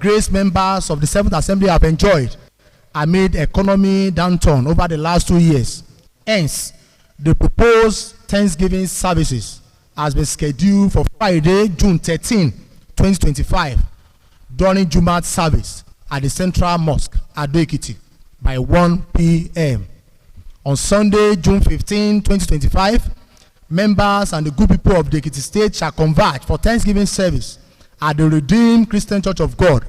grace members of the 7th Assembly have enjoyed amid economy downturn over the last 2 years. Hence, the proposed Thanksgiving services has been scheduled for Friday, June 13, 2025, during Jumat service at the Central Mosque, Ado Ekiti, by 1 p.m. On Sunday, June 15, 2025, members and the good people of the Ekiti State shall converge for Thanksgiving service at the Redeemed Christian Church of God,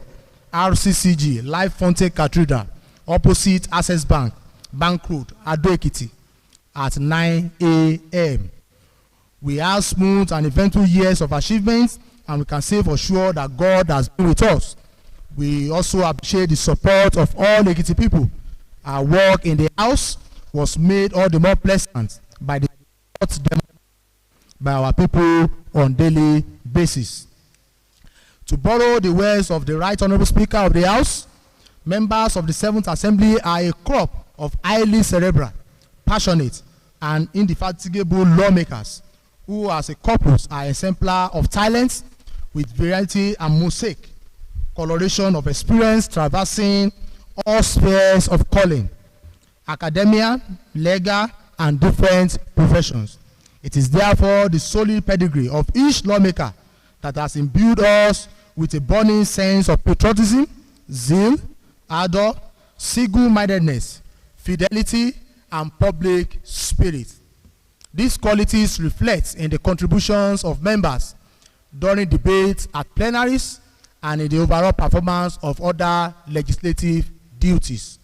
RCCG, Life Fonte Cathedral, opposite Access Bank, Bank Road, Ado Ekiti, at 9 a.m. We have smooth and eventful years of achievements, and we can say for sure that God has been with us. We also appreciate the support of all Ekiti people. Our work in the house was made all the more pleasant by the support by our people on daily basis. To borrow the words of the Right Honorable Speaker of the House, members of the 7th Assembly are a crop of highly cerebral, passionate, and indefatigable lawmakers who, as a corpus, are exemplar of talents with variety and mosaic coloration of experience traversing all spheres of calling, academia, legal, and different professions. It is therefore the solid pedigree of each lawmaker that has imbued us with a burning sense of patriotism, zeal, ardor, single-mindedness, fidelity, and public spirit. These qualities reflect in the contributions of members during debates at plenaries and in the overall performance of other legislative duties.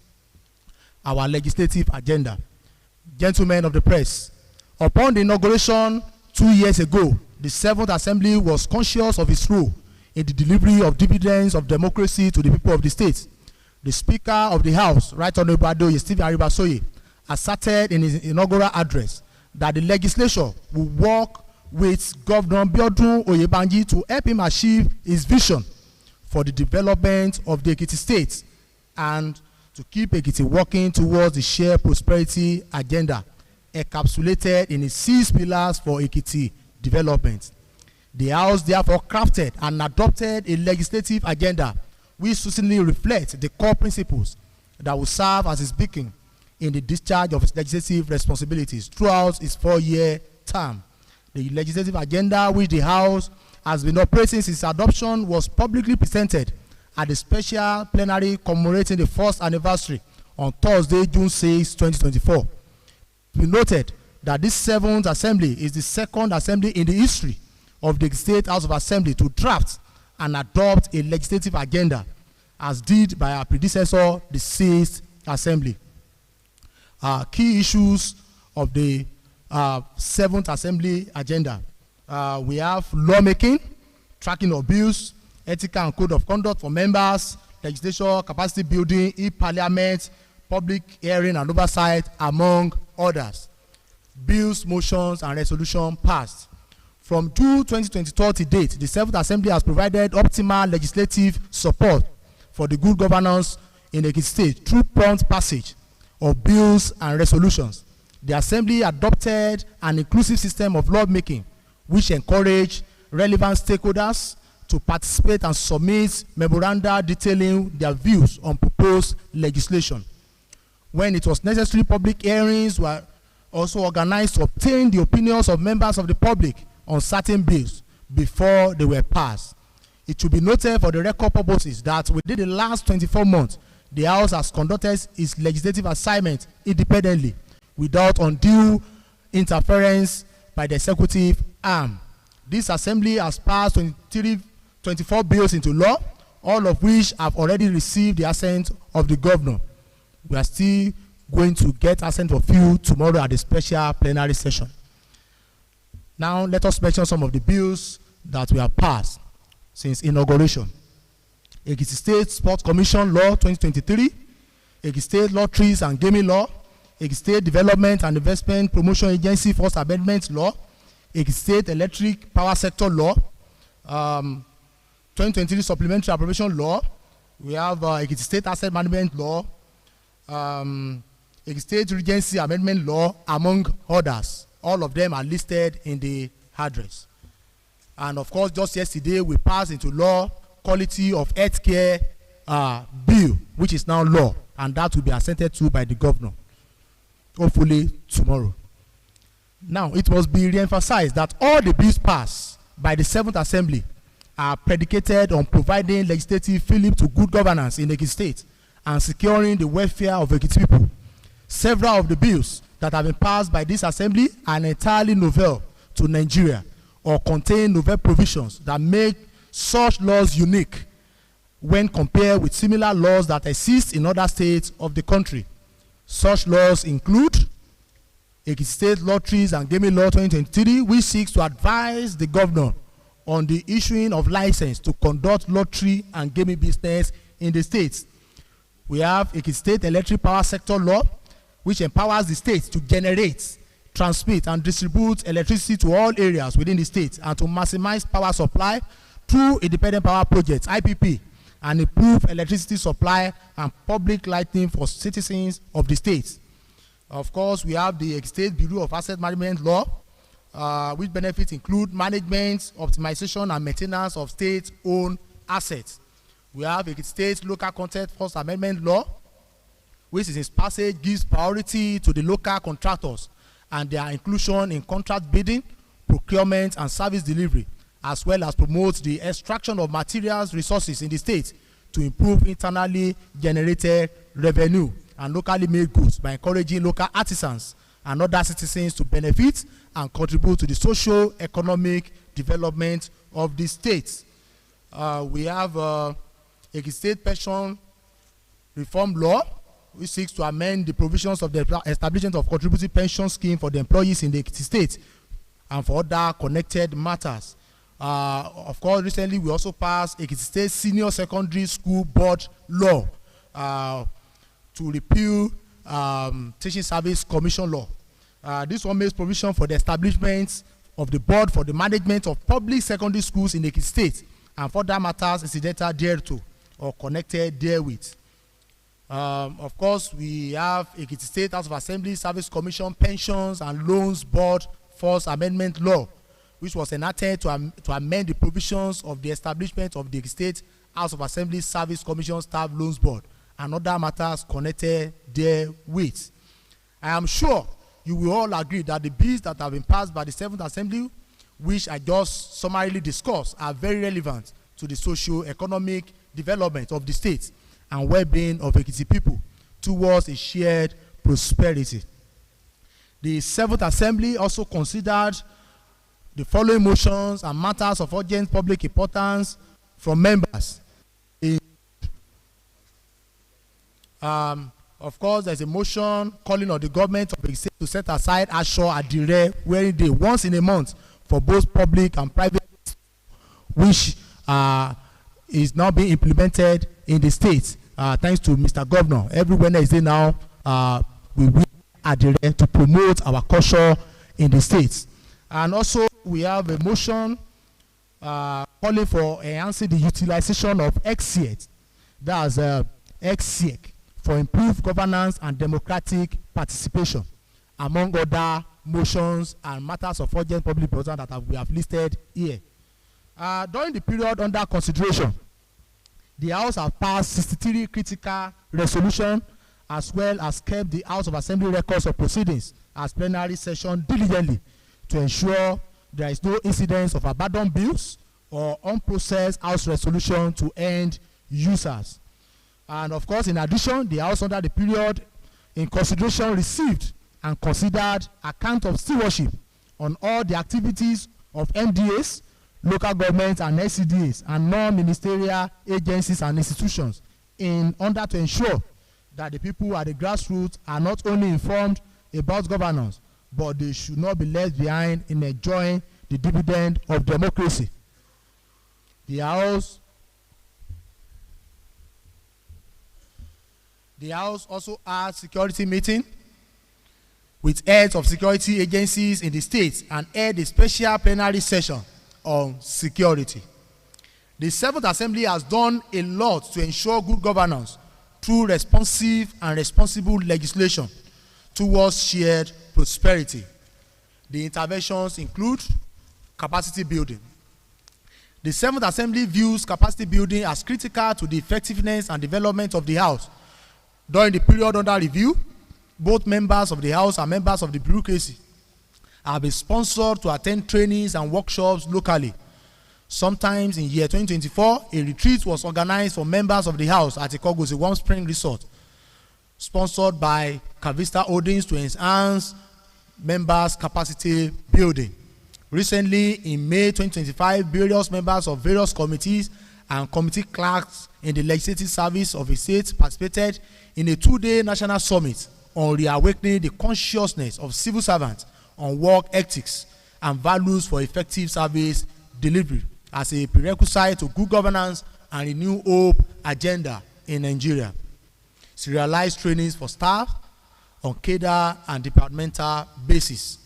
Our legislative agenda. Gentlemen of the press, upon the inauguration 2 years ago, the 7th Assembly was conscious of its role in the delivery of dividends of democracy to the people of the state. The Speaker of the House, Right Honorable Adeoye Stephen Aribasoye, asserted in his inaugural address that the legislature will work with Governor Biodun Oyebanji to help him achieve his vision for the development of the Ekiti State and to keep Ekiti working towards the shared prosperity agenda encapsulated in its 6 pillars for Ekiti development. The House therefore crafted and adopted a legislative agenda which certainly reflects the core principles that will serve as its beacon in the discharge of its legislative responsibilities throughout its 4-year term. The legislative agenda which the House has been operating since adoption was publicly presented at the special plenary commemorating the 1st anniversary on Thursday, June 6, 2024. We noted that this 7th Assembly is the 2nd Assembly in the history of the State House of Assembly to draft and adopt a legislative agenda, as did by our predecessor, the 6th Assembly. Key issues of the 7th Assembly agenda. We have lawmaking, tracking of bills, ethical and code of conduct for members, legislation, capacity building, e-parliament, public hearing and oversight, among others. Bills, motions, and resolution passed. From June 2022 to date, the 7th Assembly has provided optimal legislative support for the good governance in Ekiti State through prompt passage of bills and resolutions. The Assembly adopted an inclusive system of lawmaking which encouraged relevant stakeholders to participate and submit memoranda detailing their views on proposed legislation. When it was necessary, public hearings were also organized to obtain the opinions of members of the public on certain bills before they were passed. It should be noted for the record purposes that within the last 24 months, the House has conducted its legislative assignment independently without undue interference by the executive arm. This Assembly has passed 24 bills into law, all of which have already received the assent of the governor. We are still going to get assent of few tomorrow at the special plenary session. Now, let us mention some of the bills that we have passed since inauguration. Ekiti State Sports Commission Law 2023, Ekiti State Lotteries and Gaming Law, Ekiti State Development and Investment Promotion Agency First Amendment Law, Ekiti State Electric Power Sector Law, 2023 Supplementary Appropriation Law. We have Ekiti State Asset Management Law, Ekiti State Regency Amendment Law, among others. All of them are listed in the address. And of course, just yesterday, we passed into law quality of healthcare bill, which is now law, and that will be assented to by the governor, hopefully tomorrow. Now, it must be re-emphasized that all the bills passed by the 7th Assembly are predicated on providing legislative fillip to good governance in Ekiti State and securing the welfare of Ekiti people. Several of the bills that have been passed by this assembly are entirely novel to Nigeria or contain novel provisions that make such laws unique when compared with similar laws that exist in other states of the country. Such laws include Ekiti State Lotteries and Gaming Law 2023, which seeks to advise the governor on the issuing of license to conduct lottery and gaming business in the states. We have Ekiti State Electric Power Sector Law, which empowers the state to generate, transmit, and distribute electricity to all areas within the state and to maximize power supply through independent power projects, IPP, and improve electricity supply and public lighting for citizens of the state. Of course, we have the Ekiti State Bureau of Asset Management Law, which benefits include management, optimization, and maintenance of state-owned assets. We have Ekiti State Local Content First Amendment Law, which in its passage gives priority to the local contractors and their inclusion in contract bidding, procurement, and service delivery, as well as promotes the extraction of materials resources in the state to improve internally generated revenue and locally made goods by encouraging local artisans and other citizens to benefit and contribute to the socio-economic development of the state. We have Ekiti State Pension Reform Law, which seeks to amend the provisions of the establishment of contributory pension scheme for the employees in the Ekiti State and for other connected matters. Of course, recently we also passed Ekiti State Senior Secondary School Board Law to repeal Teaching Service Commission Law. This one makes provision for the establishment of the board for the management of public secondary schools in Ekiti State and for that matters incidental thereto or connected therewith. Of course, we have Ekiti State House of Assembly Service Commission Pensions and Loans Board First Amendment Law, which was enacted to amend the provisions of the establishment of the Ekiti State House of Assembly Service Commission Staff Loans Board and other matters connected therewith. I am sure you will all agree that the bills that have been passed by the 7th Assembly, which I just summarily discussed, are very relevant to the socio-economic development of the state and well-being of Ekiti people towards a shared prosperity. The 7th Assembly also considered the following motions and matters of urgent public importance from members. Of course, there's a motion calling on the government of Ekiti State to set aside Asho Adire wearing day once in a month for both public and private, which is now being implemented in the state. Thanks to Mr. Governor, every Wednesday now we will adhere to promote our culture in the states. And also we have a motion calling for enhancing the utilization of XCEC, that's XCEC, for improved governance and democratic participation, among other motions and matters of urgent public importance that we have listed here. During the period under consideration, the House has passed 63 critical resolutions as well as kept the House of Assembly records of proceedings as plenary session diligently to ensure there is no incidence of abandoned bills or unprocessed House resolution to end users. And of course, in addition, the House under the period in consideration received and considered account of stewardship on all the activities of MDAs, local governments and SCDAs and non-ministerial agencies and institutions in order to ensure that the people at the grassroots are not only informed about governance, but they should not be left behind in enjoying the dividend of democracy. The House also had security meeting with heads of security agencies in the states and held a special plenary session on security. The 7th Assembly has done a lot to ensure good governance through responsive and responsible legislation towards shared prosperity. The interventions include capacity building. The Seventh Assembly views capacity building as critical to the effectiveness and development of the House. During the period under review, both members of the House and members of the bureaucracy have been sponsored to attend trainings and workshops locally. Sometimes in year 2024, a retreat was organized for members of the House at Ikogosi Warm Spring Resort, sponsored by Cavista Holdings to enhance members' capacity building. Recently, in May 2025, various members of various committees and committee clerks in the legislative service of a state participated in a 2-day national summit on reawakening the consciousness of civil servants on work ethics and values for effective service delivery as a prerequisite to good governance and renew hope agenda in Nigeria. Serialized trainings for staff on cadre and departmental basis.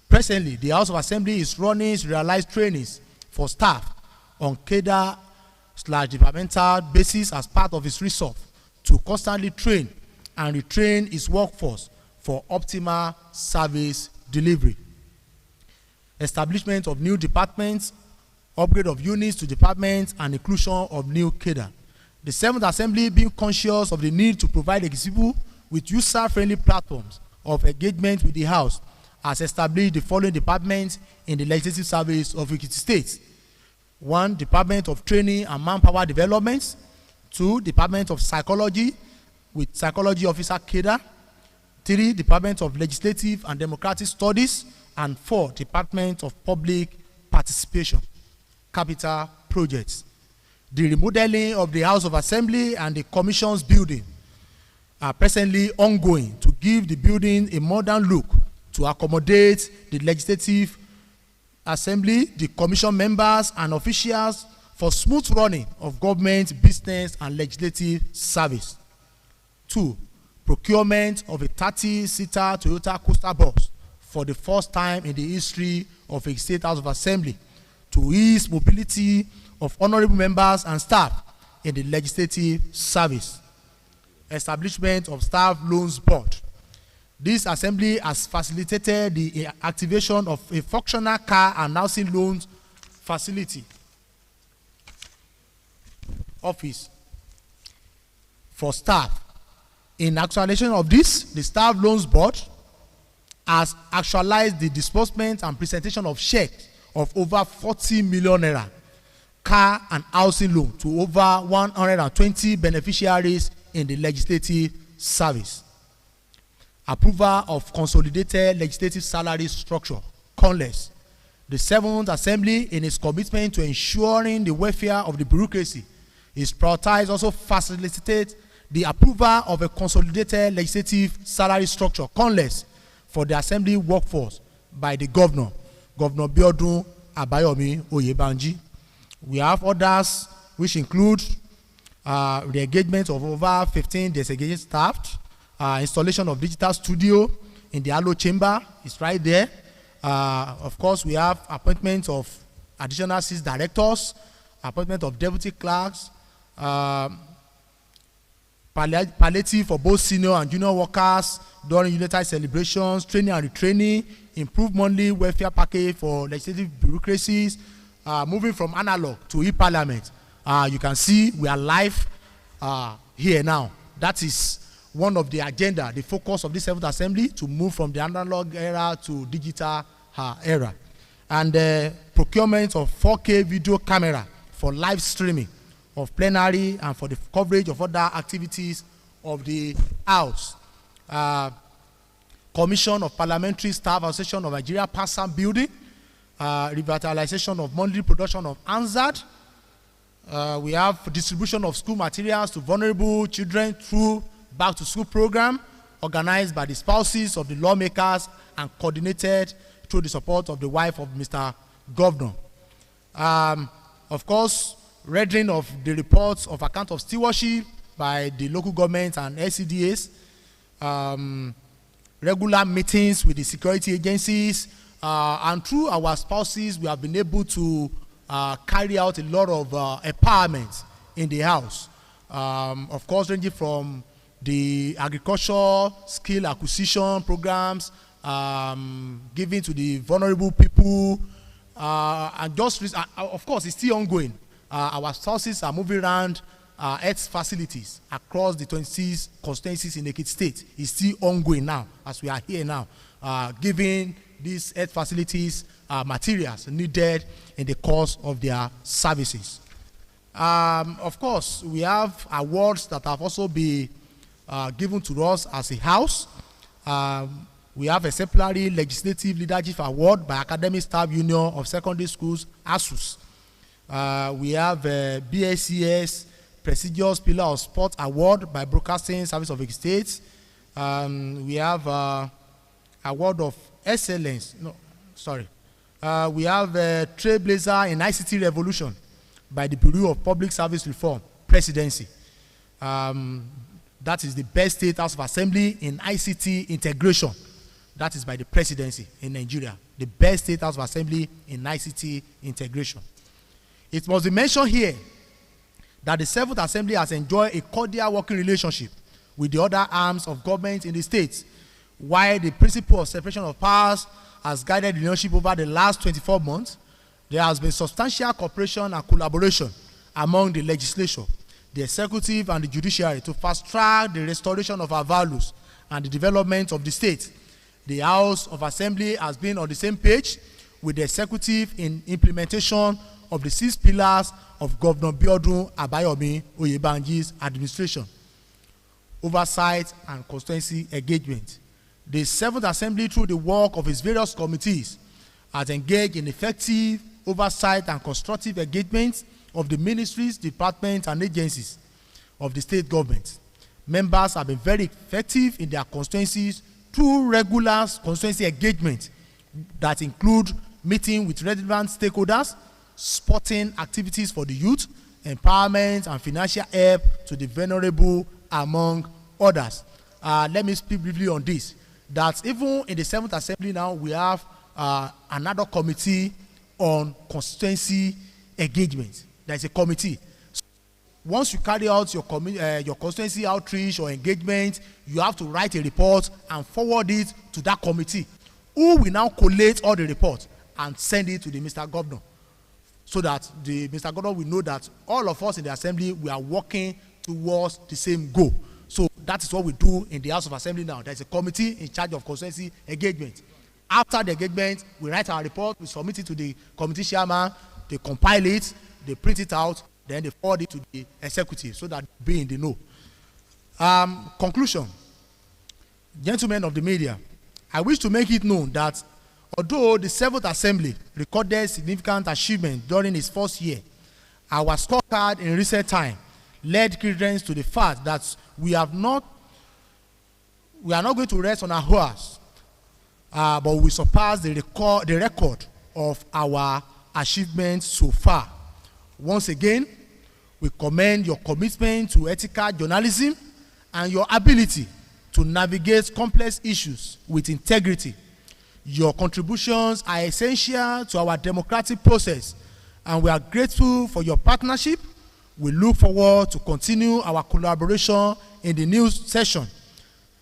Presently, the House of Assembly is running serialized trainings for staff on cadre/departmental basis as part of its resolve to constantly train and retrain its workforce for optimal service delivery. Establishment of new departments, upgrade of units to departments, and inclusion of new cadre. The Seventh Assembly, being conscious of the need to provide executives with user-friendly platforms of engagement with the House, has established the following departments in the legislative service of Ekiti State. 1, Department of Training and Manpower Development. 2, Department of Psychology with Psychology Officer cadre. 3, Department of Legislative and Democratic Studies. And 4, Department of Public Participation. Capital projects. The remodeling of the House of Assembly and the Commission's building are presently ongoing to give the building a modern look to accommodate the Legislative Assembly, the Commission members and officials for smooth running of government, business and legislative service. 2, procurement of a 30-seater Toyota Coaster bus for the first time in the history of a State House of Assembly to ease mobility of honorable members and staff in the legislative service. Establishment of Staff Loans Board. This assembly has facilitated the activation of a functional car and housing loans facility office for staff. In actualization of this, the Staff Loans Board has actualized the disbursement and presentation of checks of over 40 million naira car and housing loan to over 120 beneficiaries in the legislative service. Approval of consolidated legislative salary structure, CONLES. The Seventh Assembly, in its commitment to ensuring the welfare of the bureaucracy, is prioritized also facilitate the approval of a consolidated legislative salary structure, CONLES, for the Assembly workforce by the Governor, Governor Biodun Abayomi Oyebanji. We have others which include the engagement of over 15 designated staff, installation of digital studio in the Alo chamber is right there. Of course, we have appointment of additional 6 directors, appointment of deputy clerks, palliative for both senior and junior workers during unitized celebrations, training and retraining, improved monthly welfare package for legislative bureaucracies, moving from analog to e-parliament. You can see we are live here now. That is one of the agenda, the focus of this Seventh Assembly, to move from the analog era to digital era. And procurement of 4K video camera for live streaming of plenary and for the coverage of other activities of the House. Commission of Parliamentary Staff Association of Nigeria PASAM building, revitalization of monthly production of ANZAD. We have distribution of school materials to vulnerable children through Back to School program organized by the spouses of the lawmakers and coordinated through the support of the wife of Mr. Governor. Of course, rendering of the reports of account of stewardship by the local government and LCDAs, regular meetings with the security agencies, and through our spouses, we have been able to carry out a lot of empowerment in the House. Of course, ranging from the agriculture skill acquisition programs given to the vulnerable people, And of course, it's still ongoing. Our sources are moving around health facilities across the 26 constituencies in Ekiti State. It's still ongoing now, as we are here now, giving these health facilities materials needed in the course of their services. Of course, we have awards that have also been given to us as a house. We have exemplary legislative leadership award by Academic Staff Union of Secondary Schools, ASUS. We have BSCS prestigious Pillar of Sport award by Broadcasting Service of Ekiti State. We have award of excellence. We have Trailblazer in ICT Revolution by the Bureau of Public Service Reform Presidency. That is the best state house of assembly in ICT integration. That is by the presidency in Nigeria. The best state house of assembly in ICT integration. It must be mentioned here that the 7th Assembly has enjoyed a cordial working relationship with the other arms of government in the state, while the principle of separation of powers has guided the leadership over the last 24 months. There has been substantial cooperation and collaboration among the legislature, the executive, and the judiciary to fast-track the restoration of our values and the development of the state. The House of Assembly has been on the same page with the executive in implementation of the 6 pillars of Governor Biodun Abayomi Oyebanji's administration: oversight and constituency engagement. The 7th Assembly, through the work of its various committees, has engaged in effective oversight and constructive engagement of the ministries, departments, and agencies of the state government. Members have been very effective in their constituencies through regular constituency engagement that include meeting with relevant stakeholders, sporting activities for the youth, empowerment, and financial help to the vulnerable, among others. Let me speak briefly on this. That even in the 7th Assembly now, we have another committee on constituency engagement. There is a committee. Once you carry out your constituency outreach or engagement, you have to write a report and forward it to that committee, who will now collate all the reports and send it to the Mr. Governor, so that the Mr. Governor will know that all of us in the assembly, we are working towards the same goal. So that is what we do in the House of Assembly now. There is a committee in charge of constituency engagement. After the engagement, we write our report, we submit it to the committee chairman, they compile it, they print it out, then they forward it to the executive so that they be in the know. Conclusion. Gentlemen of the media, I wish to make it known that although the 7th Assembly recorded significant achievement during its first year, our scorecard in recent time led credence to the fact that we are not going to rest on our horse, but we surpass the record of our achievements so far. Once again, we commend your commitment to ethical journalism and your ability to navigate complex issues with integrity. Your contributions are essential to our democratic process, and we are grateful for your partnership. We look forward to continue our collaboration in the new session.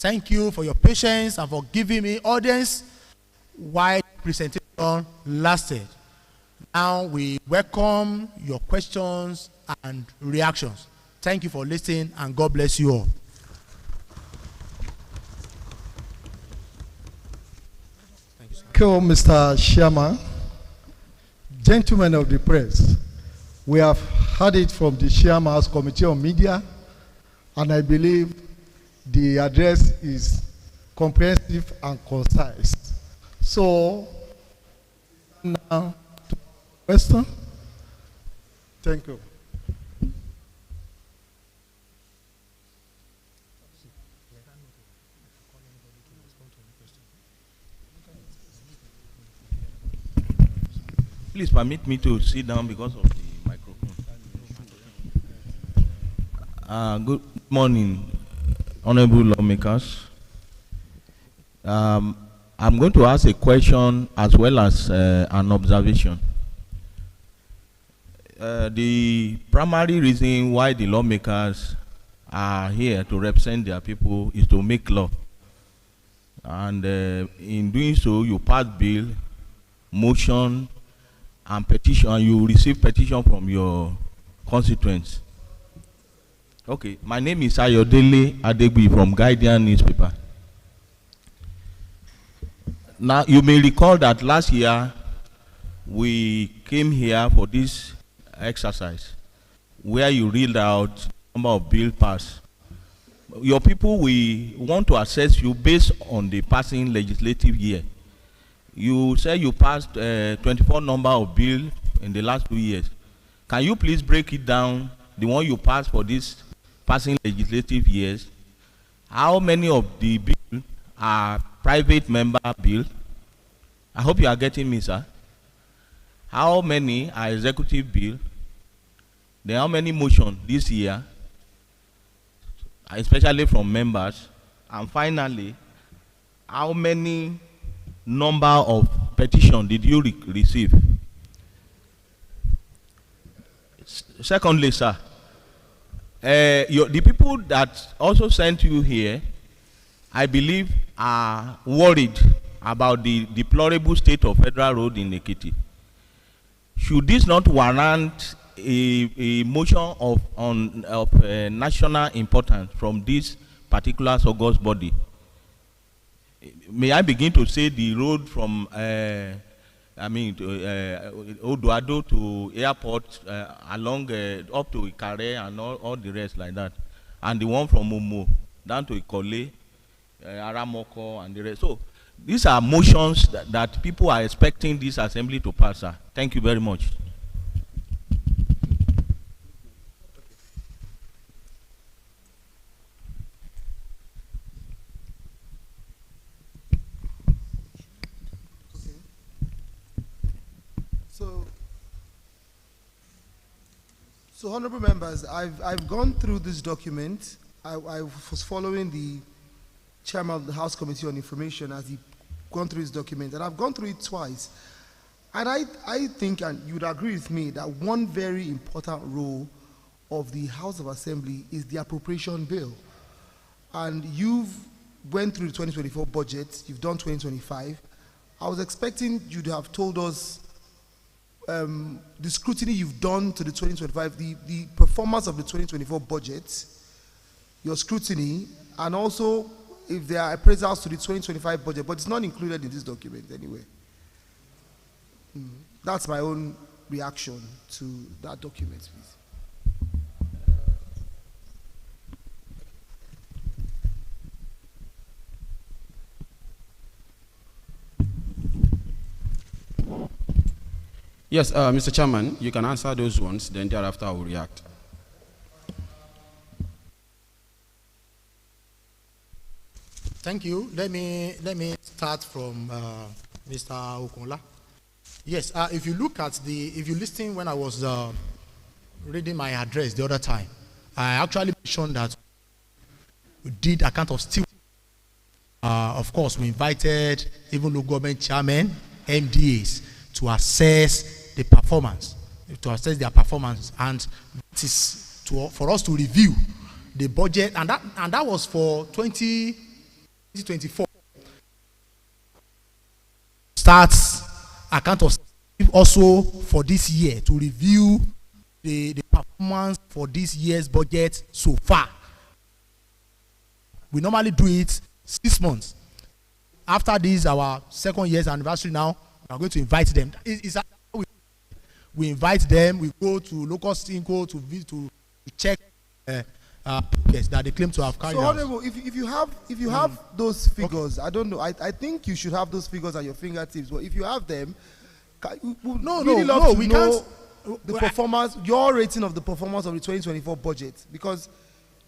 Thank you for your patience and for giving me audience while the presentation lasted. Now we welcome your questions and reactions. Thank you for listening, and God bless you all. Thank you, Mr. Chairman. Gentlemen of the press, we have heard it from the Chairman's Committee on Media, and I believe the address is comprehensive and concise. So, now, question? Thank you. Please permit me to sit down because of the microphone. Good morning, honorable lawmakers. I'm going to ask a question as well as an observation. The primary reason why the lawmakers are here to represent their people is to make law. And in doing so, you pass bill, motion, and petition, and you receive petition from your constituents. Okay, my name is Ayodele Adegbi from Guardian newspaper. Now, you may recall that last year we came here for this exercise where you read out number of bill passed. Your people, we want to assess you based on the passing legislative year. You say you passed 24 number of bill in the last 2 years. Can you please break it down, the one you passed for this passing legislative years? How many of the bill are private member bill? I hope you are getting me, sir. How many are executive bill? Then how many motion this year, especially from members? And finally, how many number of petition did you receive? Secondly, sir, the people that also sent you here, I believe, are worried about the deplorable state of federal road in Ekiti. Should this not warrant a motion of national importance from this particular August body? May I begin to say the road from Odoado to airport, along up to Ikare and all the rest like that, and the one from Momo down to Ikole, Aramoko and the rest. So these are motions that people are expecting this assembly to pass, sir. Thank you very much. So honorable members, I've gone through this document. I was following the chairman of the House Committee on Information as he gone through his document, and I've gone through it twice. And I think, and you would agree with me, that one very important role of the House of Assembly is the appropriation bill. And you've went through the 2024 budget, you've done 2025. I was expecting you to have told us the scrutiny you've done to the 2025, the performance of the 2024 budget, your scrutiny, and also if there are appraisals to the 2025 budget, but it's not included in this document anyway. That's my own reaction to that document, please. Yes, Mr. Chairman, you can answer those ones, then thereafter I will react. Thank you. Let me start from Mr. Okunla. Yes, if you look at if you listen when I was reading my address the other time, I actually mentioned that we did account of still. Of course, we invited even local government chairmen, MDAs, to assess the performance, their performance, and it is for us to review the budget, and that was for 2024. Starts account of also for this year to review the performance for this year's budget so far. We normally do it 6 months. After this, our second year's anniversary now, we are going to invite them. We invite them. We go to local Stinko to check yes, that they claim to have carried out. So, if you have those figures, okay. I don't know. I think you should have those figures at your fingertips. But if you have them, we can't. The performance, your rating of the performance of the 2024 budget, because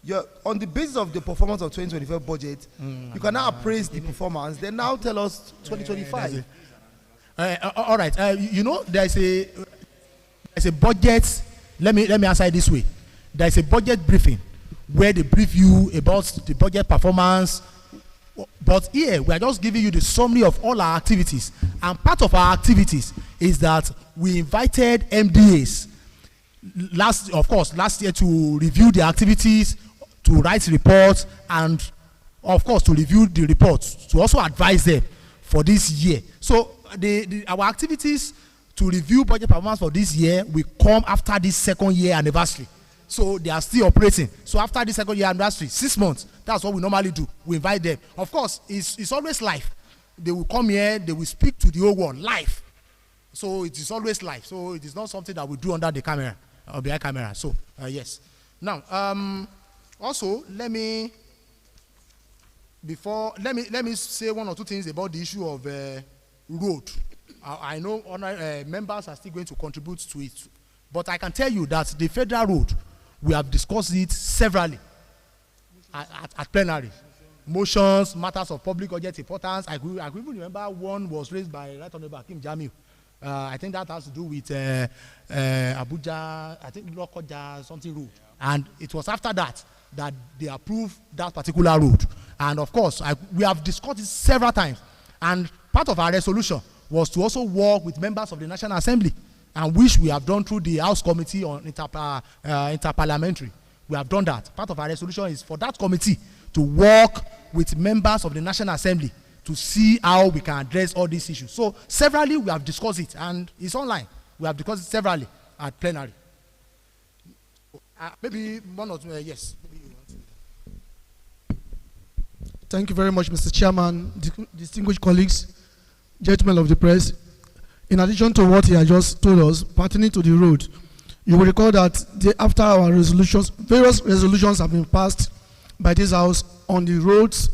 you're on the basis of the performance of 2024 budget, you can now appraise the performance. Then now tell us 2025. All right. There's a budget. Let me answer it this way. There's a budget briefing where they brief you about the budget performance. But here we are just giving you the summary of all our activities. And part of our activities is that we invited MDAs last year to review the activities, to write reports, and of course to review the reports, to also advise them for this year. So our activities to review budget performance for this year will come after this second year anniversary. So they are still operating. So after the second year anniversary, 6 months, that's what we normally do. We invite them. Of course, it's always live. They will come here, they will speak to the whole world live. So it is always live. So it is not something that we do under the camera or behind camera. So yes. Now, also let me say one or two things about the issue of road. I know members are still going to contribute to it, but I can tell you that the federal road, we have discussed it severally at plenary. Motions, matters of public urgent importance. I could even remember one was raised by Right Honorable Hakeem Jamiu. I think that has to do with Abuja, I think Lokoja something road. And it was after that they approved that particular road. And of course, we have discussed it several times. And part of our resolution was to also work with members of the National Assembly, and which we have done through the House Committee on Interparliamentary. We have done that. Part of our resolution is for that committee to work with members of the National Assembly to see how we can address all these issues. So severally we have discussed it, and it's online. We have discussed it severally at plenary. Maybe one or two, yes. Maybe you want to. Thank you very much, Mr. Chairman, distinguished colleagues, gentlemen of the press. In addition to what he has just told us pertaining to the road, you will recall that after our resolutions, various resolutions have been passed by this House on the roads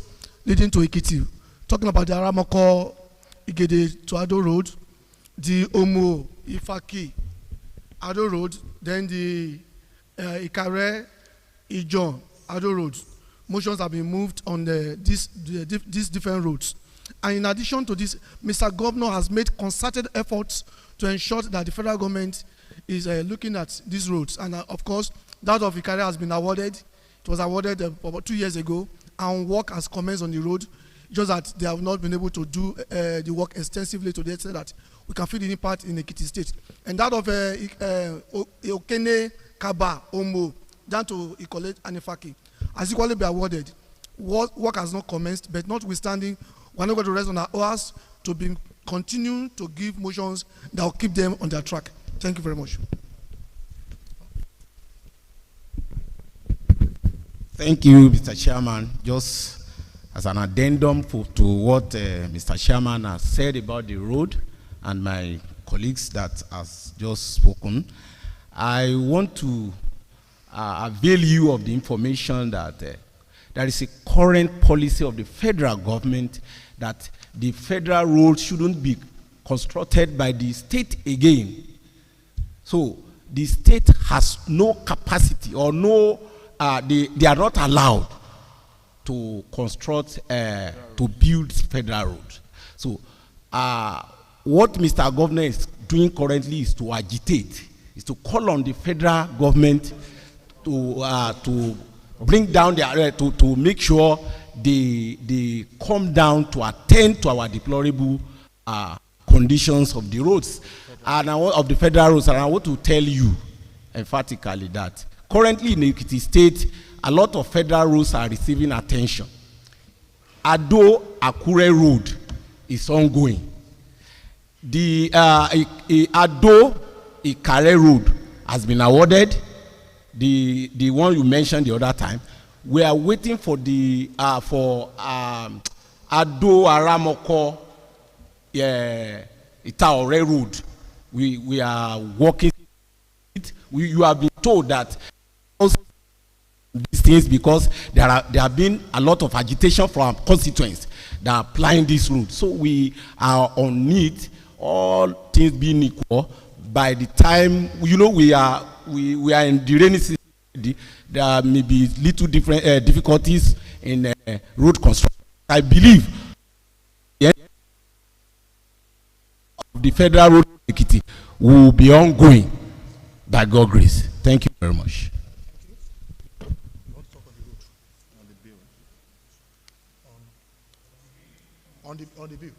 leading to Ekiti. Talking about the Aramoko Igede to Ado Road, the Omo Ifaki Ado Road, then the Ikare Ijon Ado Road. Motions have been moved on these different roads. And in addition to this, Mr. Governor has made concerted efforts to ensure that the federal government is looking at these roads. And of course, that of Ikare has been awarded. It was awarded about 2 years ago, and work has commenced on the road. Just that they have not been able to do the work extensively to the extent that we can feel the impact in Ekiti State. And that of Okene, Kaba, Omo, down to Ikole and Ifaki has equally been awarded. Work has not commenced, but notwithstanding, we're not going to rest on our oars to be continue to give motions that will keep them on their track. Thank you very much. Thank you, Mr. Chairman. Just as an addendum to what Mr. Chairman has said about the road and my colleagues that has just spoken, I want to avail you of the information that there is a current policy of the federal government that the federal road shouldn't be constructed by the state again. So the state has no capacity or no, they are not allowed to construct, to build federal roads. So what Mr. Governor is doing currently is to agitate, is to call on the federal government to bring down their, to make sure they come down to attend to our deplorable conditions of the roads and of the federal roads. And I want to tell you emphatically that currently in Ekiti State, a lot of federal roads are receiving attention. Ado Akure Road is ongoing. The Ado Ikare Road has been awarded. The one you mentioned the other time. We are waiting for the Ado Aramoko Itaore Road. We are working. You have been told that also these things because there have been a lot of agitation from constituents that are applying this route. So we are on it, all things being equal. By the time we are in the rainy season, there may be little different difficulties in road construction. I believe the federal road Ekiti will be ongoing by God's grace. Thank you very much. On the bill.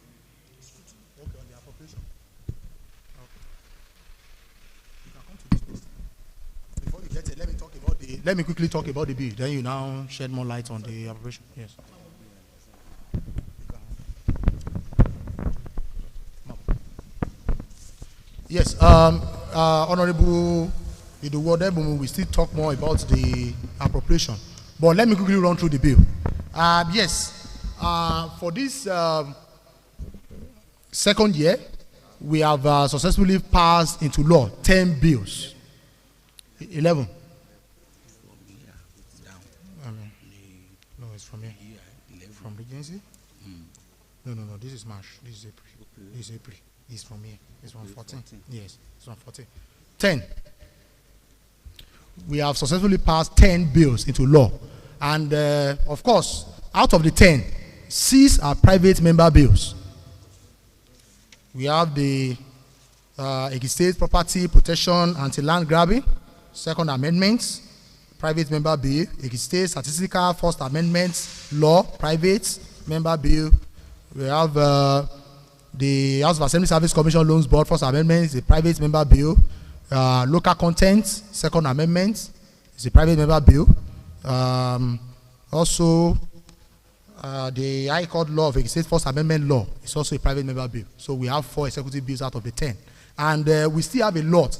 Okay, on the appropriation. Okay. Before you get it, let me quickly talk about the bill. Then you now shed more light on the appropriation. Yes. Yes, Honorable Idowu, we still talk more about the appropriation. But let me quickly run through the bill. Yes, for this second year, we have successfully passed into law 10 bills. 11. No, it's from here. From Regency? No, this is March. This is April. This is April. It's from here. It's from 14. Yes, it's from 14. 10. We have successfully passed 10 bills into law. And of course, out of the 10, 6 are private member bills. We have the Ekiti State Property Protection Anti-Land Grabbing, Second Amendment, private member bill. Ekiti State Statistical First Amendment Law, private member bill. We have the House of Assembly Service Commission Loans Board, First Amendment, is a private member bill. Local Content, Second Amendment, is a private member bill. Also, the High Court Law of Ekiti State First Amendment Law is also a private member bill. So we have 4 executive bills out of the 10. And we still have a lot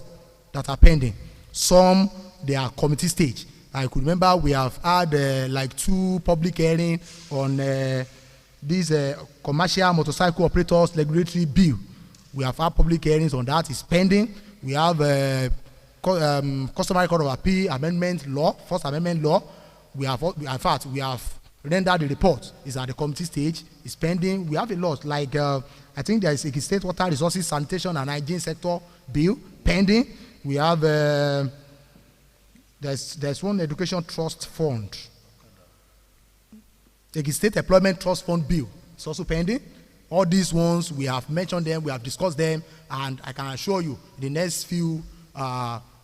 that are pending. Some, they are committee stage. I could remember we have had like 2 public hearings on this commercial motorcycle operators regulatory bill. We have had public hearings on that. It's pending. We have customary court of appeal amendment law, First Amendment law. We have, in fact, we have rendered the report. It's at the committee stage. It's pending. We have a lot. Like I think there is a state water resources, sanitation, and hygiene sector bill pending. We have there's one education trust fund. The State Employment Trust Fund bill. It's also pending. All these ones, we have mentioned them, we have discussed them, and I can assure you, in the next few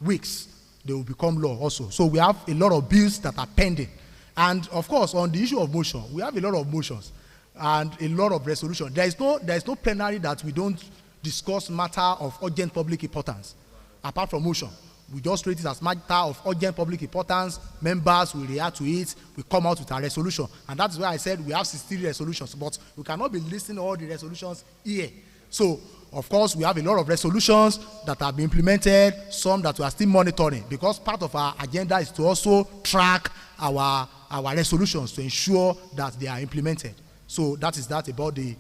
weeks, they will become law also. So we have a lot of bills that are pending. And of course, on the issue of motion, we have a lot of motions and a lot of resolution. There is no plenary that we don't discuss matter of urgent public importance, apart from motion. We just treat it as matter of urgent public importance. Members will react to it. We come out with a resolution. And that's why I said we have 63 resolutions. But we cannot be listing all the resolutions here. So, of course, we have a lot of resolutions that have been implemented, some that we are still monitoring. Because part of our agenda is to also track our resolutions to ensure that they are implemented. So that is that about the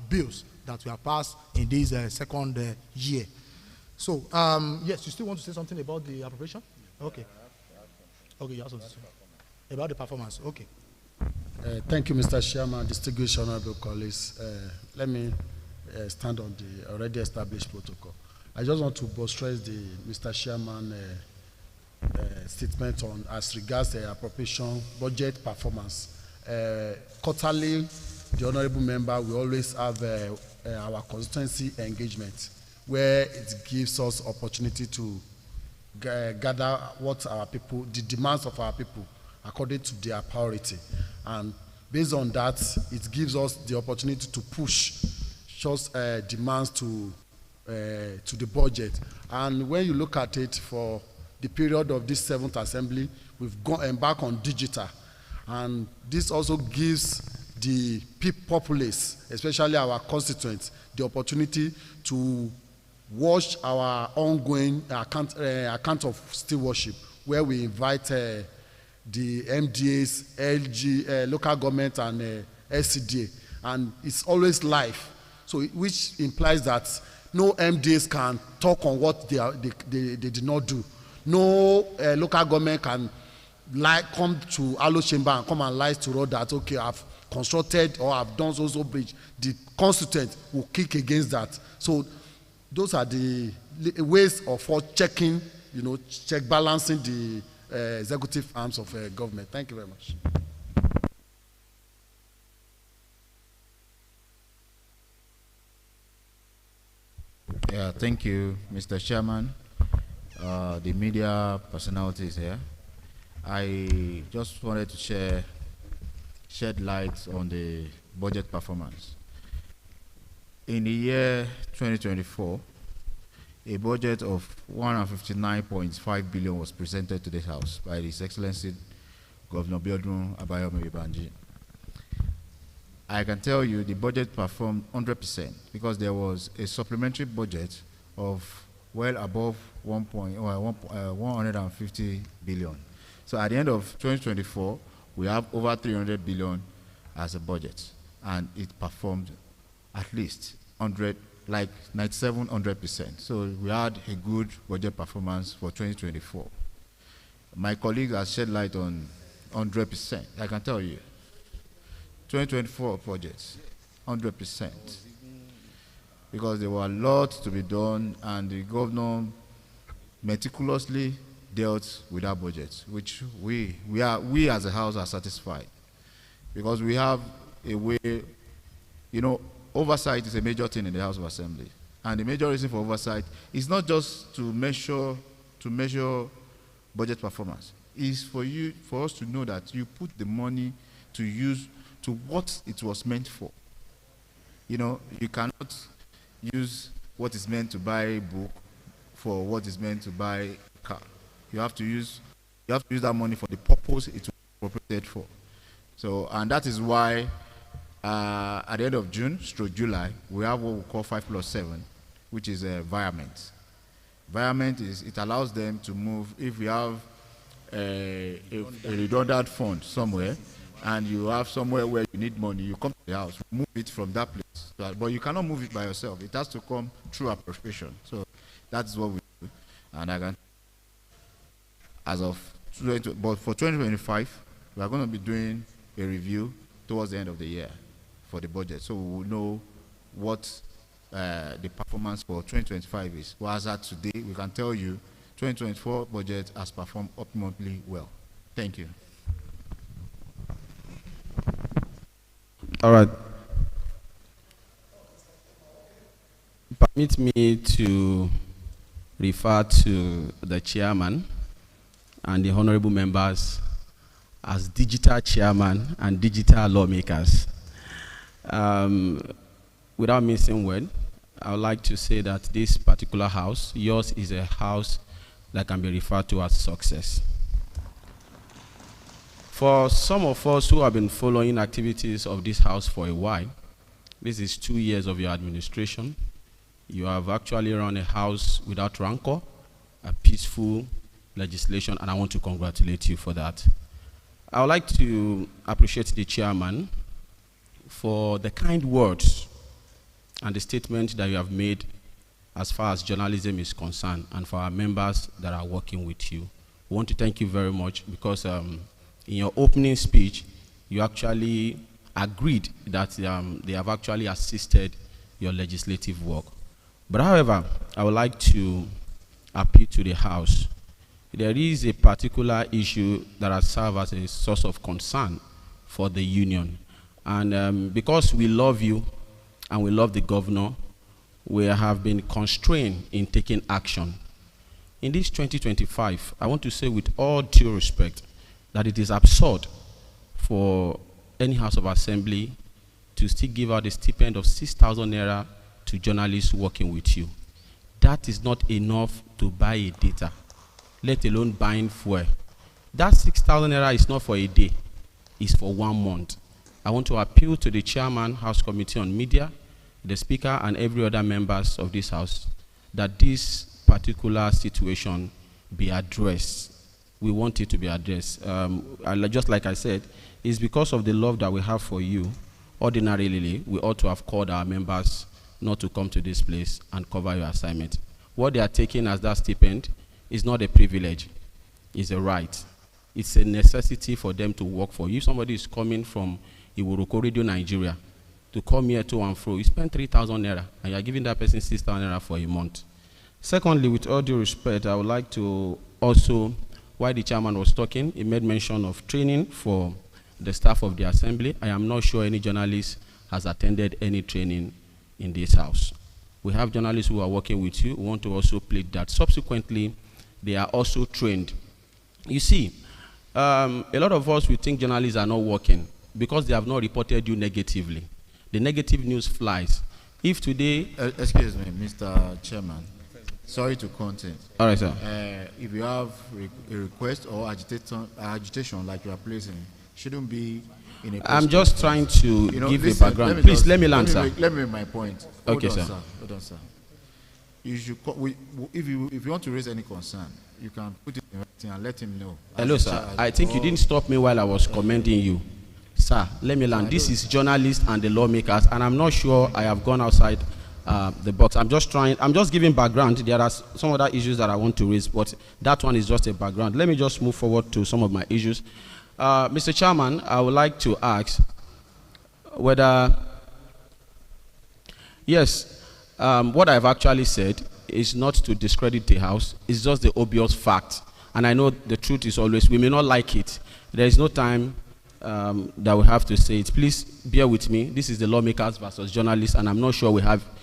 bills that we have passed in this second year. So, yes, you still want to say something about the appropriation? Okay. Okay, you also say about the performance. Okay. Thank you, Mr. Chairman, distinguished honorable colleagues. Let me stand on the already established protocol. I just want to buttress the Mr. Chairman statement on as regards the appropriation budget performance. Quarterly, the honorable member will always have our constituency engagement, where it gives us opportunity to gather what our people, the demands of our people, according to their priority. And based on that, it gives us the opportunity to push just demands to the budget. And when you look at it for the period of this 7th assembly, we've gone embarked on digital. And this also gives the populace, especially our constituents, the opportunity to watch our ongoing account of stewardship, where we invite the MDAs, LG, local government, and SCDA, and it's always live. So, which implies that no MDAs can talk on what they did not do. No local government can come to Alo Chamber and come and lie to us that, okay, I've constructed or I've done so bridge. The constituent will kick against that. So those are the ways of checking, check balancing the executive arms of government. Thank you very much. Yeah, thank you, Mr. Chairman. The media personalities here. I just wanted to shed light on the budget performance. In the year 2024, a budget of 159.5 billion was presented to this House by His Excellency Governor Biodun Abayomi Banji. I can tell you the budget performed 100% because there was a supplementary budget of well above 150 billion. So at the end of 2024, we have over 300 billion as a budget, and it performed at least 97-100%. So we had a good budget performance for 2024. My colleague has shed light on 100%. I can tell you, 2024 budgets, 100%, because there were a lot to be done, and the governor meticulously dealt with our budget, which we as a house are satisfied, because we have a way, oversight is a major thing in the House of Assembly, and the major reason for oversight is not just to measure budget performance. Is for us to know that you put the money to use to what it was meant for. You cannot use what is meant to buy a book for what is meant to buy a car. You have to use that money for the purpose it was appropriated for. So, and that is why at the end of June/July, we have what we call 5+7, which is environment. Environment it allows them to move. If we have a redundant fund somewhere, and you have somewhere where you need money, you come to the house, move it from that place. But you cannot move it by yourself. It has to come through appropriation. So that's what we do. And I can, as of, but for 2025, we are going to be doing a review towards the end of the year for the budget. So we will know what the performance for 2025 is. Well, as at today, we can tell you 2024 budget has performed optimally well. Thank you. All right. Permit me to refer to the chairman and the honorable members as digital chairman and digital lawmakers. Without missing word, I would like to say that this particular house, yours is a house that can be referred to as success. For some of us who have been following activities of this house for a while, this is 2 years of your administration. You have actually run a house without rancor, a peaceful legislation, and I want to congratulate you for that. I would like to appreciate the chairman for the kind words and the statement that you have made as far as journalism is concerned, and for our members that are working with you. We want to thank you very much, because in your opening speech, you actually agreed that they have actually assisted your legislative work. But however, I would like to appeal to the House. There is a particular issue that has served as a source of concern for the union. And because we love you and we love the governor, we have been constrained in taking action. In this 2025, I want to say with all due respect that it is absurd for any House of Assembly to still give out a stipend of 6,000 naira to journalists working with you. That is not enough to buy a data, let alone buying fuel. That 6,000 naira is not for a day, it's for 1 month. I want to appeal to the chairman, House Committee on Media, the speaker, and every other members of this house that this particular situation be addressed. We want it to be addressed. Just like I said, it's because of the love that we have for you. Ordinarily, we ought to have called our members not to come to this place and cover your assignment. What they are taking as that stipend is not a privilege, it's a right. It's a necessity for them to work for you. If somebody is coming from Iwuroko Radio Nigeria to come here to and fro, you spend 3,000 naira and you are giving that person 6,000 naira for a month. Secondly, with all due respect, I would like to also, while the chairman was talking, he made mention of training for the staff of the assembly. I am not sure any journalist has attended any training in this house. We have journalists who are working with you. We want to also plead that subsequently they are also trained. You see, a lot of us, we think journalists are not working because they have not reported you negatively. The negative news flies. If today... excuse me, Mr. Chairman. Sorry to content. All right, sir. If you have a request or agitation like you are placing, shouldn't be in a... I'm just trying to give a background. Please, let me land, sir. Let me make my point. Okay, sir. Hold on, sir. you should if you want to raise any concern, you can put it in writing and let him know. Hello, sir. I think you didn't stop me while I was commending you. Sir, let me learn. This is journalists and the lawmakers, and I'm not sure I have gone outside the box. I'm just giving background. There are some other issues that I want to raise, but that one is just a background. Let me just move forward to some of my issues. Mr. Chairman, I would like to ask whether, yes, what I've actually said is not to discredit the House. It's just the obvious fact. And I know the truth is always, we may not like it. There is no time that we have to say it. Please bear with me. This is the lawmakers versus journalists, and I'm not sure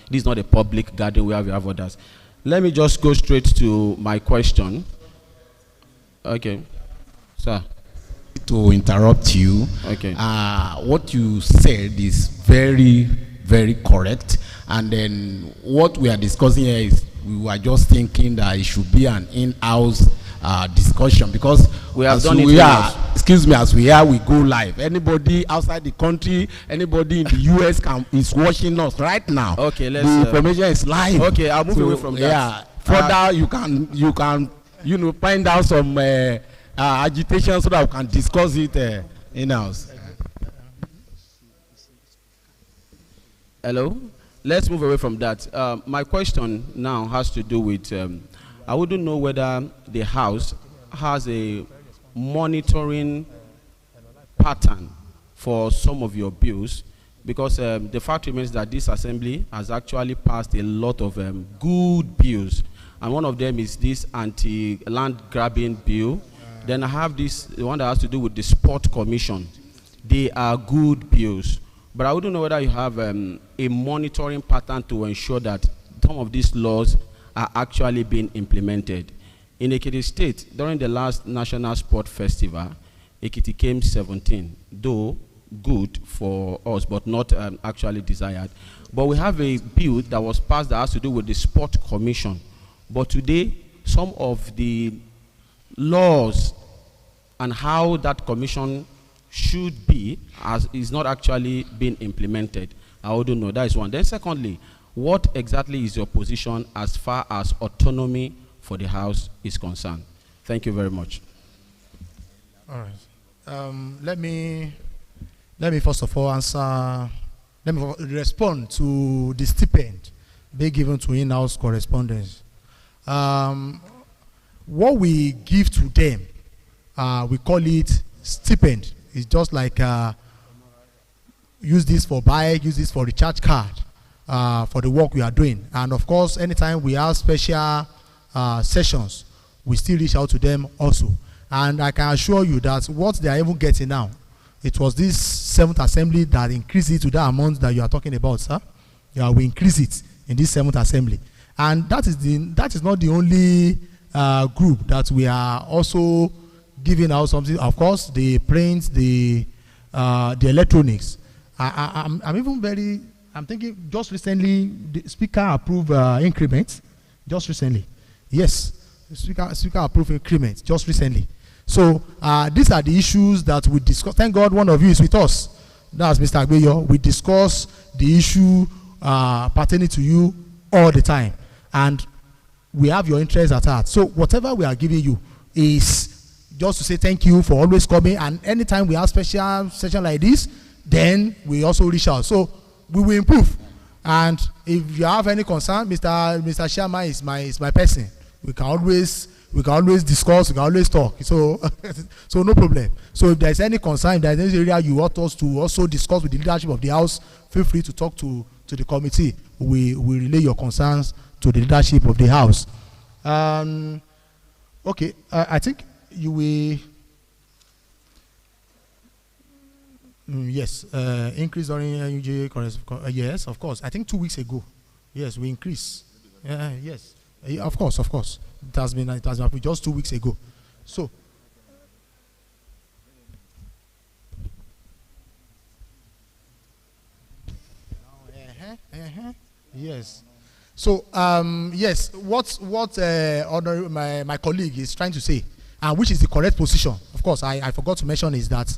this is not a public gathering where we have others. Let me just go straight to my question. Okay, sir. To interrupt you. Okay. What you said is very, very correct. And then what we are discussing here is we were just thinking that it should be an in-house discussion, because we have done it. As we are, we go live. Anybody outside the country, anybody in the US is watching us right now. Okay, let's. The information is live. Okay, I'll move away from that. Yeah. Further, you can find out some agitation so that we can discuss it in house. Hello. Let's move away from that. My question now has to do with. I wouldn't know whether the House has a monitoring pattern for some of your bills, because the fact remains that this assembly has actually passed a lot of good bills, and one of them is this anti-land grabbing bill. Then I have the one that has to do with the Sport Commission. They are good bills, but I wouldn't know whether you have a monitoring pattern to ensure that some of these laws are actually being implemented. In Ekiti State, during the last National Sport Festival, Ekiti came 17, though good for us, but not actually desired. But we have a bill that was passed that has to do with the Sport Commission. But today, some of the laws and how that commission should be is not actually being implemented. I wouldn't know. That is one. Then secondly, what exactly is your position as far as autonomy for the House is concerned? Thank you very much. All right. Let me first of all answer. Let me respond to the stipend being given to in-house correspondents. What we give to them, we call it stipend. It's just like use this for bike, use this for recharge card. For the work we are doing. And of course, anytime we have special sessions, we still reach out to them also. And I can assure you that what they are even getting now, it was this 7th Assembly that increased it to that amount that you are talking about, sir. Yeah, we increase it in this 7th Assembly. And that is not the only group that we are also giving out something. Of course, the print, the electronics. I'm thinking just recently, the Speaker approved increments. Just recently. Yes, the Speaker approved increments just recently. So these are the issues that we discuss. Thank God one of you is with us. That's Mr. Agbeyo. We discuss the issue pertaining to you all the time. And we have your interest at heart. So whatever we are giving you is just to say thank you for always coming. And anytime we have special session like this, then we also reach out. So we will improve. And if you have any concern, Mr. Chairman is my person. We can always discuss, we can always talk. So so no problem. So if there is any concern, if there is any area you want us to also discuss with the leadership of the House, feel free to talk to the committee. We relay your concerns to the leadership of the House. Okay, I think you will. Yes, increase during UJ. Yes, of course. I think 2 weeks ago. Yes, we increased. Yes, of course. It has been just 2 weeks ago. So. Yes. So yes, what my colleague is trying to say, and which is the correct position. Of course, I forgot to mention is that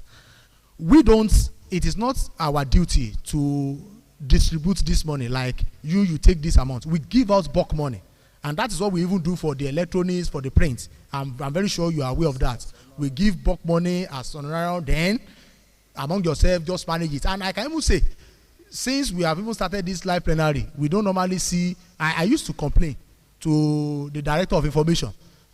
it is not our duty to distribute this money like you take this amount. We give out bulk money. And that is what we even do for the electronics, for the print. I'm very sure you are aware of that. We give bulk money as honorarium, then among yourself, just manage it. And I can even say, since we have even started this live plenary, we don't normally see, I used to complain to the director of information,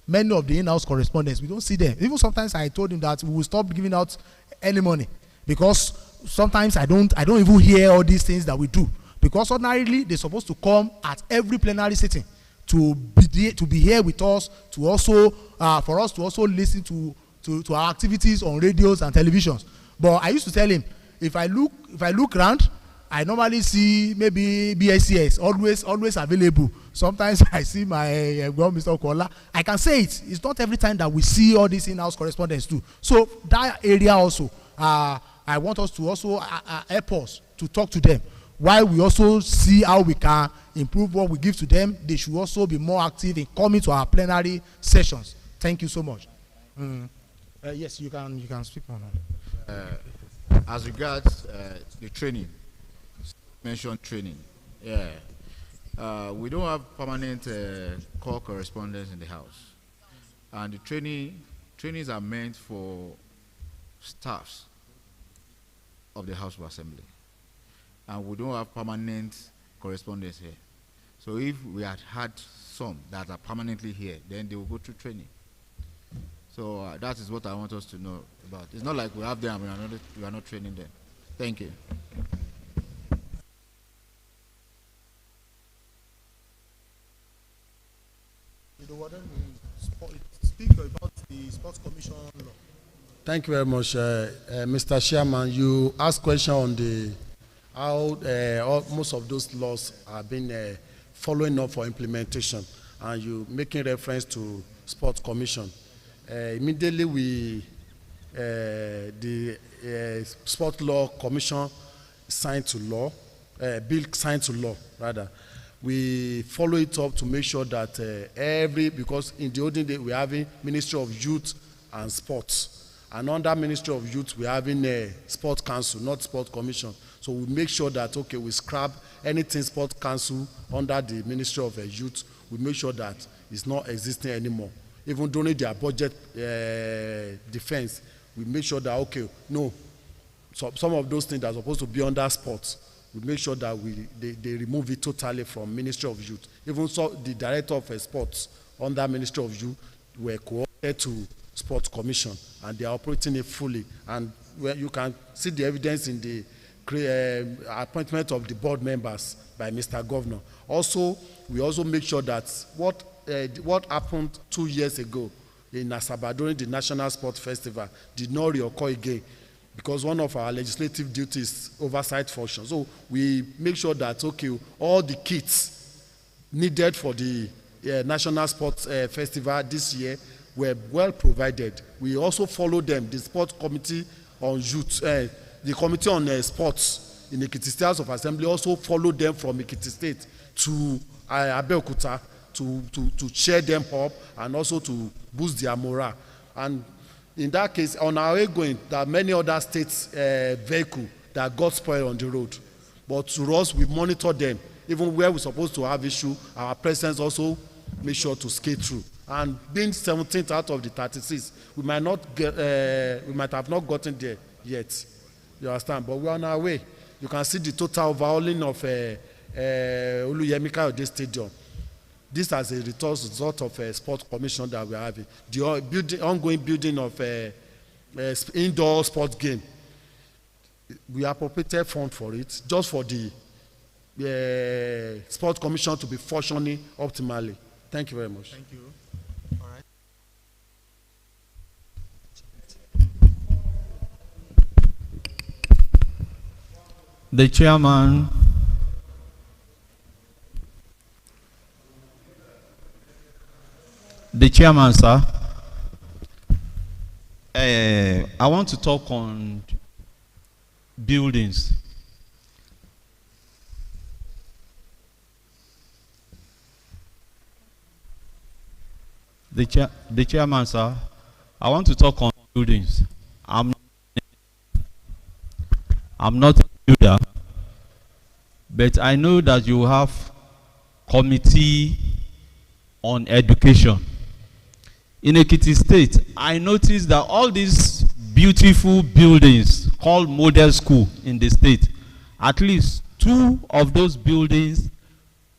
many of the in-house correspondents, we don't see them. Even sometimes I told him that we will stop giving out any money, because sometimes I don't even hear all these things that we do, because ordinarily they're supposed to come at every plenary sitting to be here with us, to also for us to also listen to our activities on radios and televisions. But I used to tell him, if I look around, I normally see maybe BSCS always available. Sometimes I see my Mr. Okola. I can say it. It's not every time that we see all these in-house correspondents too. So that area also, I want us to also help us to talk to them. While we also see how we can improve what we give to them, they should also be more active in coming to our plenary sessions. Thank you so much. Yes, you can speak on that. As regards the training, mentioned training, we don't have permanent core correspondents in the house, and the trainings are meant for staffs of the House of Assembly, and we don't have permanent correspondents here. So if we had some that are permanently here, then they will go through training. So that is what I want us to know about. It's not like we have them and we are not training them. Thank you. Speak about the Sports Commission law. Thank you very much, Mr. Chairman. You asked question on the how most of those laws have been following up for implementation, and you making reference to Sports Commission. Immediately the Sport Law Commission signed to law, bill signed to law rather. We follow it up to make sure that because in the olden day we're having Ministry of Youth and Sports, and under Ministry of Youth we're having a Sport Council, not Sport Commission. So we make sure that we scrap anything Sport Council under the Ministry of Youth. We make sure that it's not existing anymore. Even during their budget defense, we make sure that so some of those things that are supposed to be under sports, we make sure that they remove it totally from Ministry of Youth. Even so, the director of sports under Ministry of Youth were coopted to Sports Commission, and they are operating it fully. And where you can see the evidence in the appointment of the board members by Mr. Governor. Also, we also make sure that what happened 2 years ago in Asaba during the National Sports Festival did not reoccur again, because one of our legislative duties oversight function. So we make sure that all the kits needed for the National Sports Festival this year were well provided. We also follow them. The Sports Committee on Youth, the Committee on Sports in Ekiti State House of Assembly also follow them from Ekiti State to Abeokuta to cheer them up and also to boost their morale. And in that case, on our way going, there are many other states' vehicles that got spoiled on the road. But to us, we monitor them. Even where we're supposed to have issue, our presence also make sure to skate through. And being 17th out of the 36, we might have not gotten there yet. You understand? But we're on our way. You can see the total overhauling of Oluyemi Kayode Stadium. This as a result of a sports commission that we are having. The ongoing building of indoor sports game. We appropriated fund for it, just for the sports commission to be functioning optimally. Thank you very much. Thank you. All right. The chairman. The chairman, sir. I want to talk on buildings. The chairman, sir. I want to talk on buildings. I'm not a builder, but I know that you have committee on education. In Ekiti State, I noticed that all these beautiful buildings called model school in the state, at least 2 of those buildings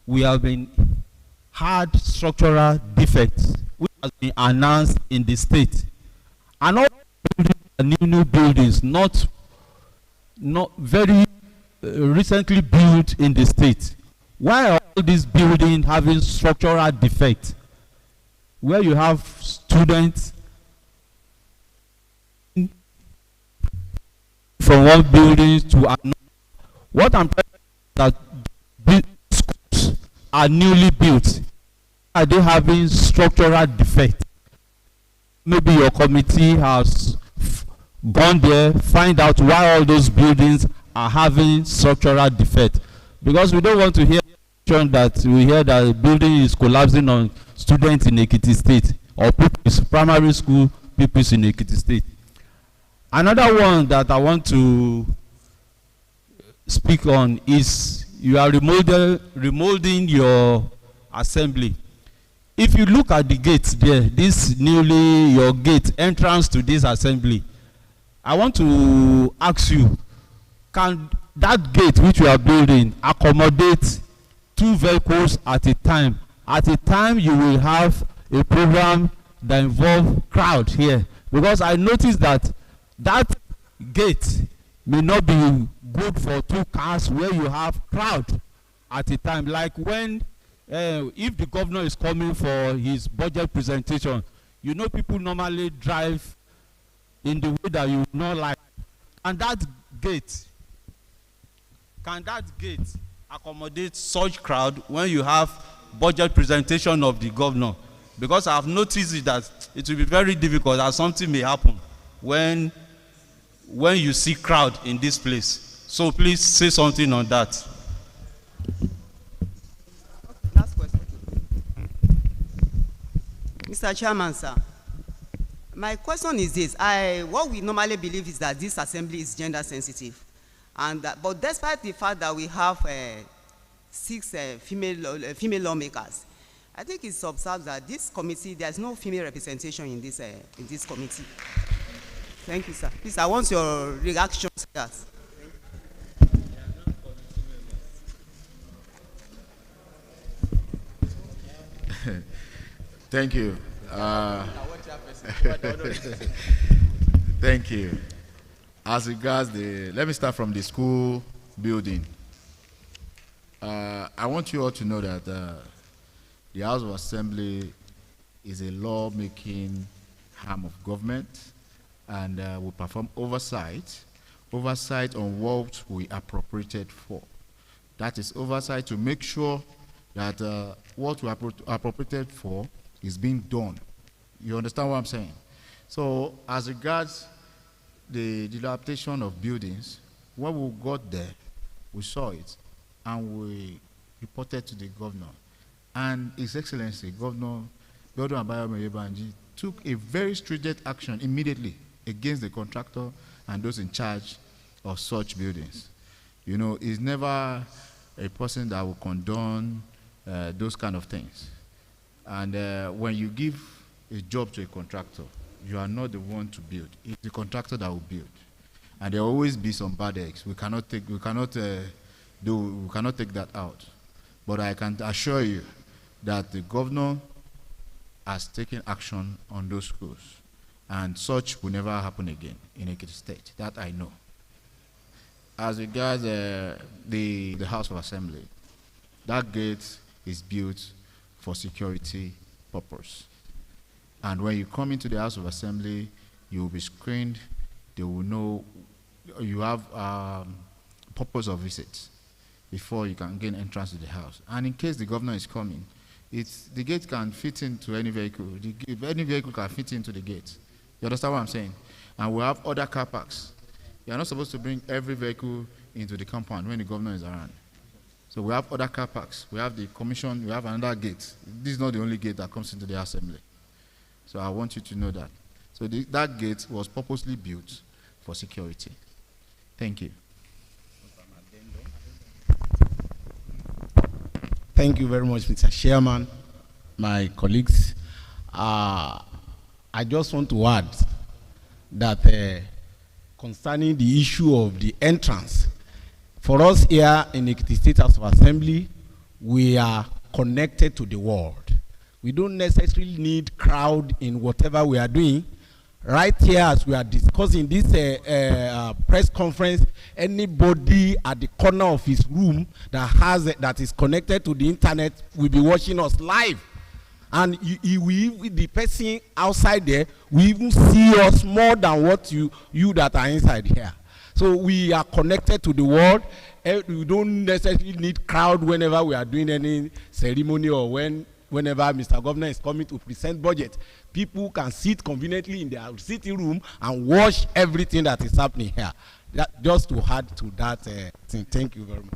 we have been had structural defects which has been announced in the state. And all buildings are new buildings, not very recently built in the state. Why are all these buildings having structural defects? Where you have students from one building to another. What I'm trying to say is that schools are newly built. Are they having structural defects? Maybe your committee has gone there, find out why all those buildings are having structural defects. Because we don't want to hear that we hear that the building is collapsing on students in Ekiti State or pupils, primary school pupils in Ekiti State. Another one that I want to speak on is you are remolding your assembly. If you look at the gates there, this your gate entrance to this assembly, I want to ask you, can that gate which you are building accommodate 2 vehicles at a time? At a time you will have a program that involves crowd here, because I noticed that gate may not be good for 2 cars where you have crowd at a time. Like when if the governor is coming for his budget presentation, you know people normally drive in the way that you would not like. And can that gate accommodate such crowd when you have budget presentation of the governor? Because I have noticed that it will be very difficult and something may happen when you see crowd in this place. So please say something on that. Last question. Mr. Chairman, sir, my question is this. What we normally believe is that this assembly is gender sensitive. But despite the fact that we have 6 female lawmakers, I think it's observed that this committee, there's no female representation in this committee. Thank you, sir. Please, I want your reaction to that. Thank you. Thank you. As regards let me start from the school building. I want you all to know that the House of Assembly is a law-making arm of government, and we perform oversight on what we appropriated for. That is oversight to make sure that what we appropriated for is being done. You understand what I'm saying? So as regards the dilapidation of buildings, when we got there, we saw it and we reported to the governor. And His Excellency, Governor Godwin Abayomi took a very stringent action immediately against the contractor and those in charge of such buildings. You know, he's never a person that will condone those kind of things. And when you give a job to a contractor, you are not the one to build. It's the contractor that will build. And there will always be some bad eggs. We cannot take that out. But I can assure you that the governor has taken action on those schools. And such will never happen again in Ekiti State. That I know. As regards the House of Assembly, that gate is built for security purpose. And when you come into the House of Assembly, you will be screened. They will know you have purpose of visit before you can gain entrance to the house. And in case the governor is coming, the gate can fit into any vehicle. Any vehicle can fit into the gate. You understand what I'm saying? And we have other car parks. You are not supposed to bring every vehicle into the compound when the governor is around. So we have other car parks. We have the commission. We have another gate. This is not the only gate that comes into the assembly. So I want you to know that. So that gate was purposely built for security. Thank you. Thank you very much, Mr. Chairman. my colleagues. I just want to add that concerning the issue of the entrance, for us here in Ekiti State House of Assembly, we are connected to the world. We don't necessarily need crowd in whatever we are doing. Right here, as we are discussing this press conference, anybody at the corner of his room that is connected to the internet will be watching us live. And the person outside there will even see us more than what you that are inside here. So we are connected to the world. We don't necessarily need crowd whenever we are doing any ceremony or whenever Mr. Governor is coming to present budget. People can sit conveniently in their sitting room and watch everything that is happening here. Just to add to that thing. Thank you very much.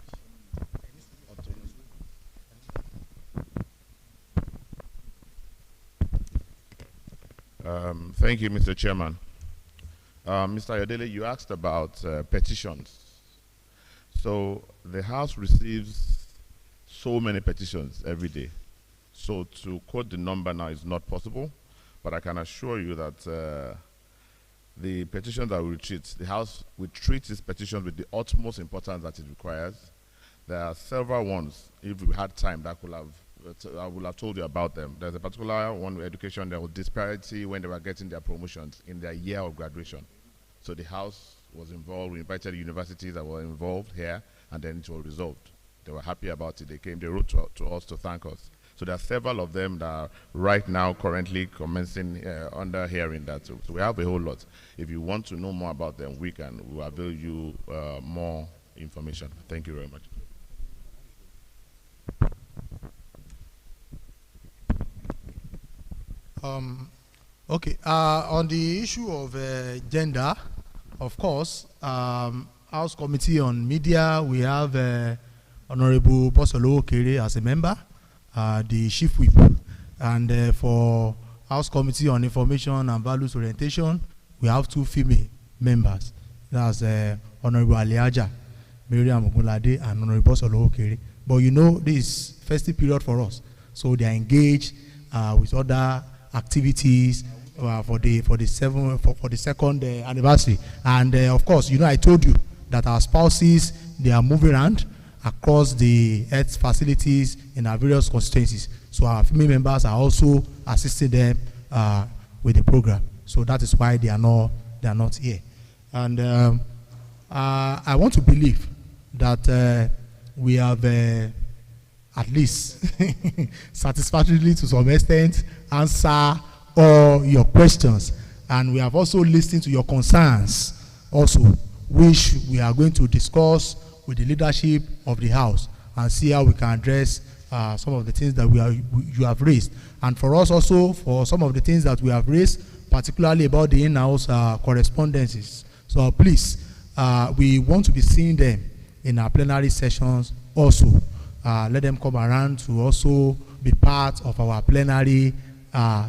Thank you, Mr. Chairman. Mr. Ayodele, you asked about petitions. So the House receives so many petitions every day. So to quote the number now is not possible, but I can assure you that the petitions that we treat, the House will treat these petitions with the utmost importance that it requires. There are several ones, if we had time, that I would have told you about them. There's a particular one with education. There was disparity when they were getting their promotions in their year of graduation. So the House was involved. We invited universities that were involved here, and then it was resolved. They were happy about it. They came, they wrote to us to thank us. So there are several of them that are right now currently commencing under hearing that. So we have a whole lot. If you want to know more about them, we will avail you more information. Thank you very much. Okay, on the issue of gender, of course, House Committee on Media, we have Honorable Bosolo Okere as a member, the Chief Whip, and for House Committee on Information and Values Orientation, we have 2 female members. That's Honorable Aliaja, Miriam Ogunlade, and Honorable Bosolo Okere. But you know, this is festive period for us, so they are engaged with other activities for the second anniversary. And of course, you know, I told you that our spouses, they are moving around across the health facilities in our various constituencies. So our female members are also assisting them with the program. So that is why they are not here. And I want to believe that we have at least satisfactorily to some extent answer all your questions, and we have also listened to your concerns also, which we are going to discuss with the leadership of the House and see how we can address some of the things that you have raised. And for us also, for some of the things that we have raised, particularly about the in-house correspondences. So please, we want to be seeing them in our plenary sessions also. Let them come around to also be part of our plenary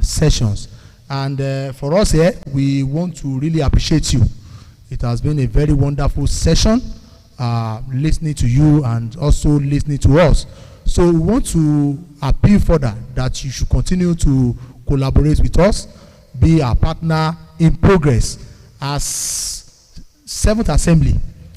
sessions. And for us here, we want to really appreciate you. It has been a very wonderful session, listening to you and also listening to us. So we want to appeal further that you should continue to collaborate with us, be our partner in progress. As 7th Assembly,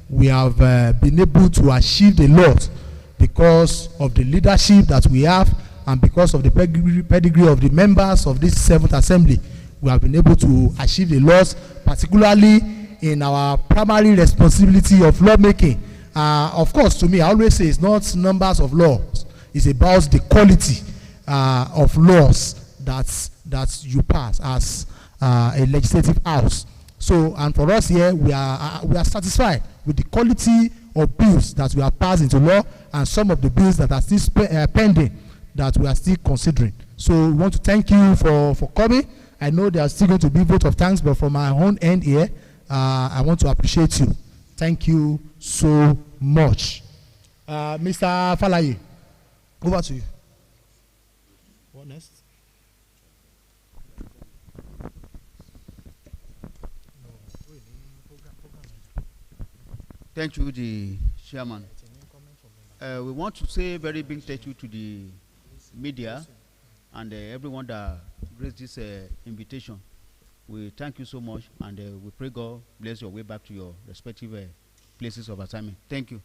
we have been able to achieve a lot because of the leadership that we have and because of the pedigree of the members of this 7th Assembly. We have been able to achieve a lot, particularly in our primary responsibility of lawmaking. Of course, to me, I always say it's not numbers of laws. It's about the quality of laws that you pass as a legislative house. So, and for us here, we are satisfied with the quality of bills that we have passed into law and some of the bills that are still pending that we are still considering. So we want to thank you for coming. I know there are still going to be vote of thanks, but from my own end here, I want to appreciate you. Thank you so much. Mr. Falaye, over to you. What next? Thank you, the chairman. We want to say very big thank you to the media and everyone that raised this invitation. We thank you so much, and we pray God bless your way back to your respective places of assignment. Thank you.